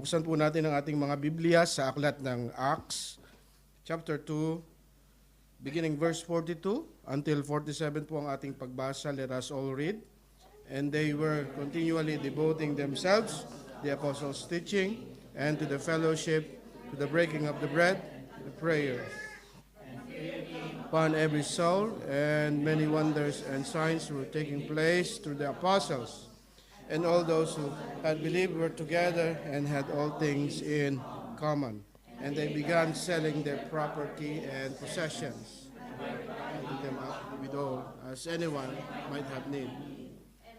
Buksan po natin ang ating mga Biblia sa aklat ng Acts, chapter 2, beginning verse 42 until 47 po ang ating pagbasa. Let us all read. And they were continually devoting themselves to the apostles' teaching and to the fellowship, to the breaking of the bread, the prayer upon every soul, and many wonders and signs were taking place through the apostles. And all those who had believed were together and had all things in common. And they began selling their property and possessions, adding them up with all, as anyone might have need.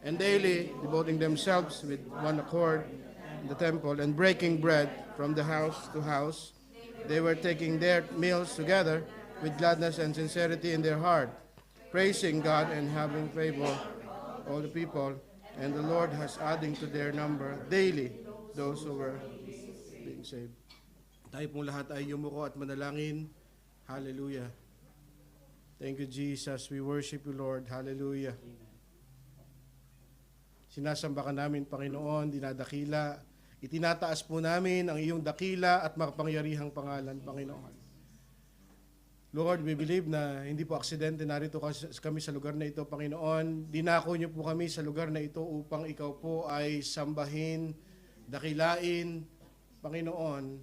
And daily, devoting themselves with one accord in the temple and breaking bread from the house to house, they were taking their meals together with gladness and sincerity in their heart, praising God and having favor all the people. And the Lord has adding to their number daily those who were being saved. Tayo pong lahat ay yumuko at manalangin. Hallelujah. Thank you, Jesus. We worship you, Lord. Hallelujah. Sinasamba ka namin, Panginoon, dinadakila. Itinataas po namin ang iyong dakila at makapangyarihang pangalan, Panginoon. Lord, we believe na hindi po aksidente narito kami sa lugar na ito, Panginoon. Dinako niyo po kami sa lugar na ito upang ikaw po ay sambahin, dakilain, Panginoon.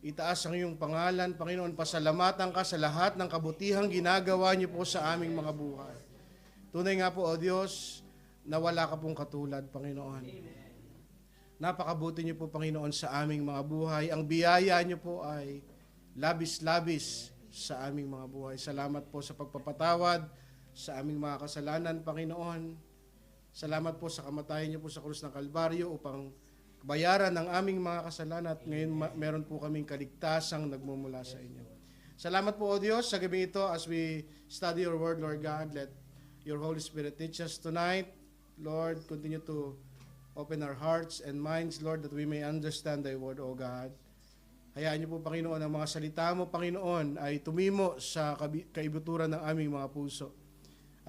Itaas ang iyong pangalan, Panginoon. Pasalamatan ka sa lahat ng kabutihang ginagawa niyo po sa aming mga buhay. Tunay nga po, O Diyos, na wala ka pong katulad, Panginoon. Napakabuti niyo po, Panginoon, sa aming mga buhay. Ang biyaya niyo po ay labis-labis sa aming mga buhay. Salamat po sa pagpapatawad sa aming mga kasalanan, Panginoon. Salamat po sa kamatayan niyo po sa krus ng Kalbaryo upang bayaran ang aming mga kasalanan at ngayon meron po kaming kaligtasang nagmumula sa inyo. Salamat po, O Diyos, sa gabi ito as we study your word, Lord God. Let your Holy Spirit teach us tonight. Lord, continue to open our hearts and minds, Lord, that we may understand thy word, O God. Hayaan niyo po, Panginoon, ang mga salita mo, Panginoon, ay tumimo sa kaibuturan ng aming mga puso.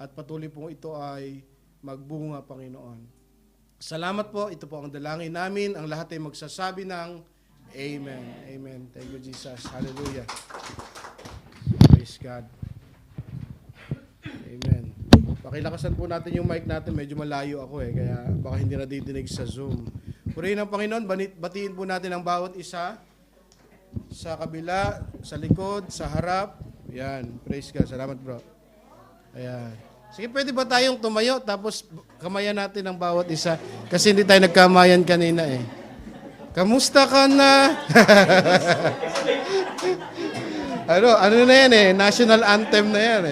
At patuloy po ito ay magbunga, Panginoon. Salamat po, ito po ang dalangin namin. Ang lahat ay magsasabi ng Amen. Amen. Thank you, Jesus. Hallelujah. Praise God. Amen. Pakilakasan po natin yung mic natin. Medyo malayo ako kaya baka hindi na didinig sa Zoom. Purihin ang Panginoon, batiin po natin ang bawat isa. Sa kabila, sa likod, sa harap. Yan, praise God. Salamat, bro. Ayan. Sige, pwede ba tayong tumayo tapos kamayan natin ang bawat isa? Kasi hindi tayo nagkamayan kanina Kamusta ka na? ano na yan National anthem na yan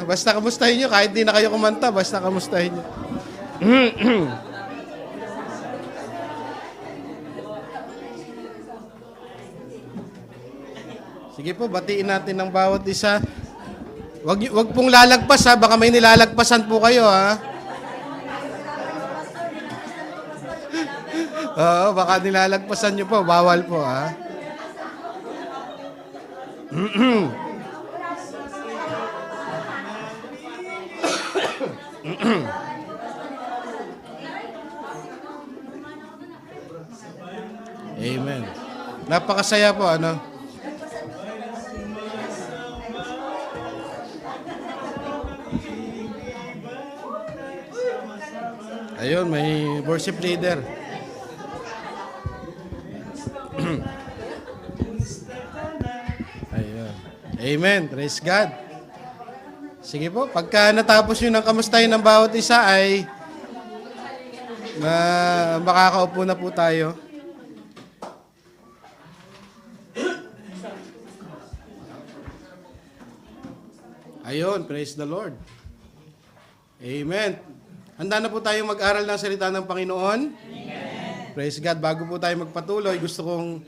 basta kamustahin nyo, kahit di na kayo kumanta, basta kamustahin nyo. Sige po, batiin natin ng bawat isa. Wag pong lalagpas baka may nilalagpasan po kayo Oo, baka nilalagpasan nyo po, bawal po Amen. Napakasaya po, Ayun, may worship leader. Ayun. Amen. Praise God. Sige po, pagka natapos yun ang kamustahin ng bawat isa ay makakaupo na po tayo. Ayun, praise the Lord. Amen. Handa na po tayong mag-aral ng salita ng Panginoon. Amen. Praise God. Bago po tayo magpatuloy, gusto kong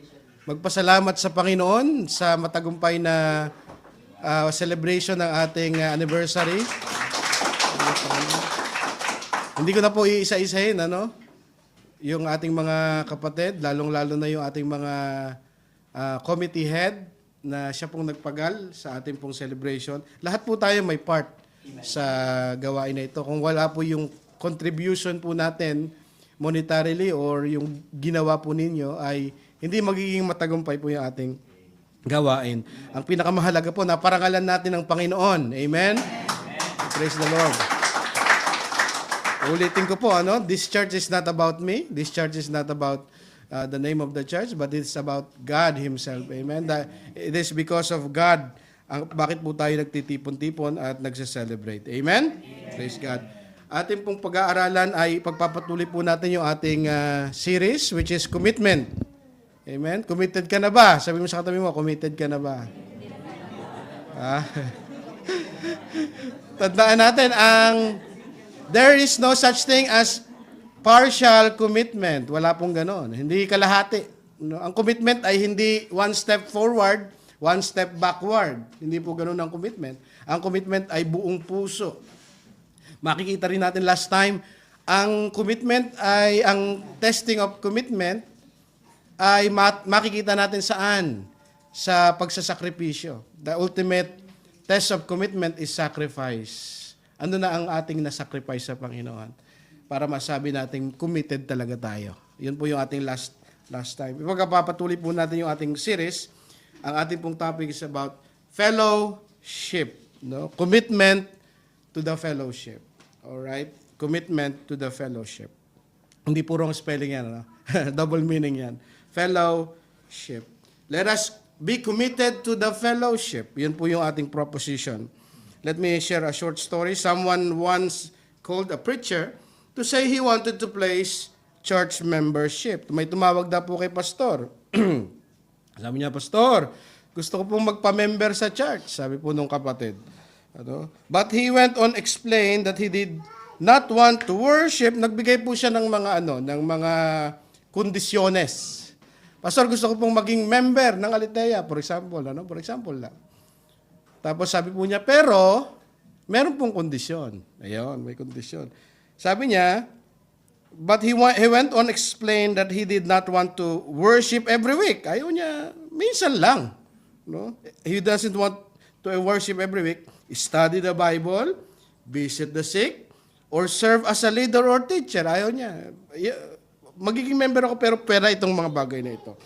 magpasalamat sa Panginoon sa matagumpay na celebration ng ating anniversary. Hindi ko na po iisa-isahin, yung ating mga kapatid, lalong-lalo na yung ating mga committee head na siya pong nagpagal sa ating pong celebration. Lahat po tayo may part sa gawain na ito. Kung wala po yung contribution po natin monetarily or yung ginawa po ninyo ay hindi magiging matagumpay po yung ating gawain. Ang pinakamahalaga po, naparangalan natin ng Panginoon. Amen? Praise the Lord. Ulitin ko po, this church is not about me. This church is not about the name of the church, but it's about God Himself. Amen? It is because of God bakit po tayo nagtitipon-tipon at nagse-celebrate. Amen? Praise God. Ating pong pag-aaralan ay pagpapatuloy po natin yung ating series, which is commitment. Amen? Committed ka na ba? Sabi mo sa katabi mo, committed ka na ba? Tandaan natin, there is no such thing as partial commitment. Wala pong ganon. Hindi kalahati. Ang commitment ay hindi one step forward, one step backward. Hindi po ganun ang commitment. Ang commitment ay buong puso. Makikita rin natin last time, ang commitment ay, ang testing of commitment ay makikita natin saan? Sa pagsasakripisyo. The ultimate test of commitment is sacrifice. Ano na ang ating nasacrifice sa Panginoon? Para masabi natin committed talaga tayo. Yun po yung ating last time. Ipagpapatuloy po natin yung ating series. Ang ating pong topic is about fellowship. Commitment to the fellowship. Alright? Commitment to the fellowship. Hindi purong spelling yan. Double meaning yan. Fellowship. Let us be committed to the fellowship. Yun po yung ating proposition. Let me share a short story. Someone once called a preacher to say he wanted to place church membership. May tumawag daw po kay pastor. Sabi niya, Pastor, gusto ko pong magpa-member sa church. Sabi po nung kapatid. But he went on explain that he did not want to worship. Nagbigay po siya ng mga kondisyones. Pastor, gusto ko pong maging member ng Aletheia, for example. For example lang. Tapos sabi po niya, pero meron pong kondisyon. Ayun, may kondisyon. Sabi niya, but he went on explain that he did not want to worship every week. Ayaw niya, minsan lang. He doesn't want to worship every week. Study the Bible, visit the sick, or serve as a leader or teacher. Ayaw niya. Magiging member ako pero pera itong mga bagay na ito.